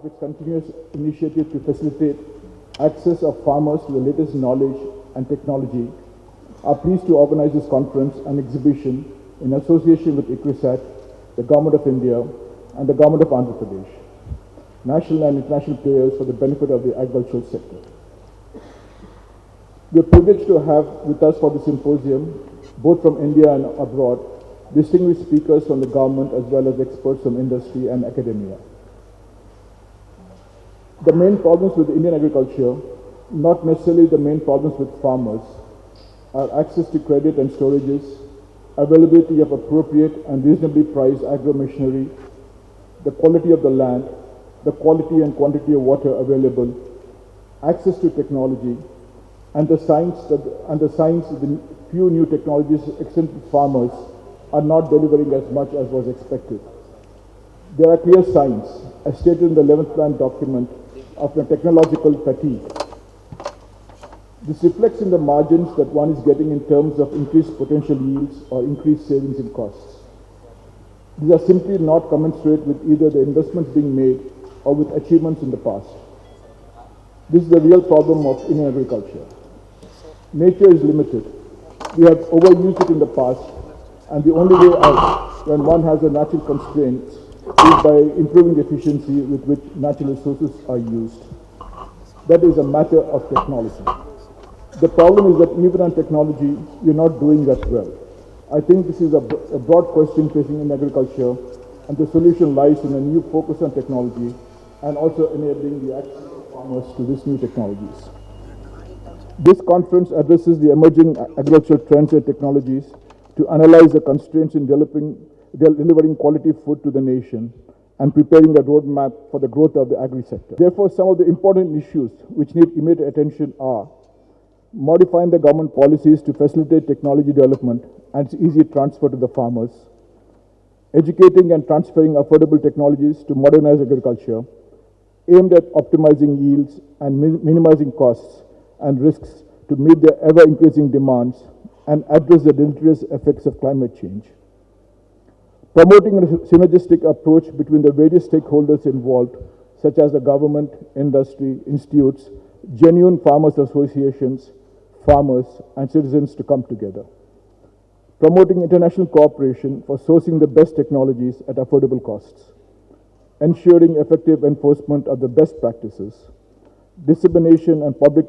its continuous initiative to facilitate access of farmers to the latest knowledge and technology, are pleased to organize this conference and exhibition in association with ICRISAT, the Government of India, and the Government of Andhra Pradesh, national and international players for the benefit of the agricultural sector. We are privileged to have with us for the symposium, both from India and abroad, distinguished speakers from the government as well as experts from industry and academia. The main problems with Indian agriculture, not necessarily the main problems with farmers, are access to credit and storages, availability of appropriate and reasonably priced agro-machinery, the quality of the land, the quality and quantity of water available, access to technology, and the signs that the few new technologies extended to farmers are not delivering as much as was expected. There are clear signs, as stated in the 11th plan document, of a technological fatigue. This reflects in the margins that one is getting in terms of increased potential yields or increased savings in costs. These are simply not commensurate with either the investments being made or with achievements in the past. This is the real problem of Indian agriculture. Nature is limited. We have overused it in the past, and the only way out when one has a natural constraint is by improving the efficiency with which natural resources are used. That is a matter of technology. The problem is that even on technology, we are not doing that well. I think this is a broad question facing in agriculture, and the solution lies in a new focus on technology and also enabling the access of farmers to these new technologies. This conference addresses the emerging agricultural trends and technologies to analyze the constraints in delivering quality food to the nation and preparing a roadmap for the growth of the agri-sector. Therefore, some of the important issues which need immediate attention are modifying the government policies to facilitate technology development and its easy transfer to the farmers, educating and transferring affordable technologies to modernize agriculture, aimed at optimizing yields and minimizing costs and risks to meet the ever-increasing demands and address the deleterious effects of climate change. Promoting a synergistic approach between the various stakeholders involved, such as the government, industry, institutes, genuine farmers associations, farmers, and citizens to come together. Promoting international cooperation for sourcing the best technologies at affordable costs. Ensuring effective enforcement of the best practices. Dissemination and public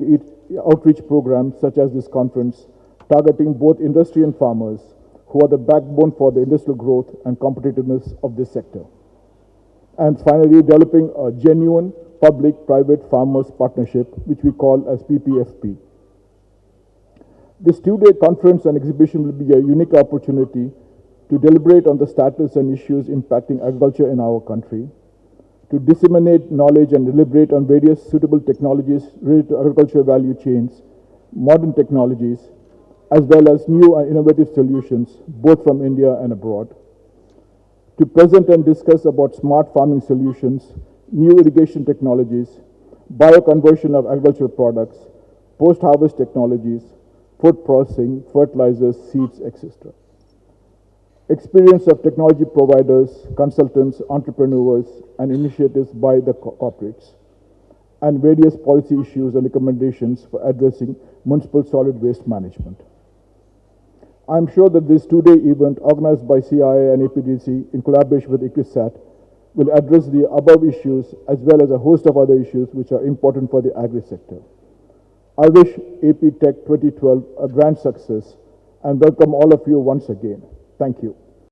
outreach programs such as this conference, targeting both industry and farmers, who are the backbone for the industrial growth and competitiveness of this sector. And finally, developing a genuine public-private farmers partnership, which we call as PPFP. This two-day conference and exhibition will be a unique opportunity to deliberate on the status and issues impacting agriculture in our country, to disseminate knowledge and deliberate on various suitable technologies related to agricultural value chains, modern technologies, as well as new and innovative solutions, both from India and abroad, to present and discuss about smart farming solutions, new irrigation technologies, bioconversion of agricultural products, post-harvest technologies, food processing, fertilizers, seeds, etc. Experience of technology providers, consultants, entrepreneurs, and initiatives by the corporates, and various policy issues and recommendations for addressing municipal solid waste management. I am sure that this two-day event organized by CIA and APDC in collaboration with ICRISAT will address the above issues as well as a host of other issues which are important for the agri-sector. I wish AP Tech 2012 a grand success and welcome all of you once again. Thank you.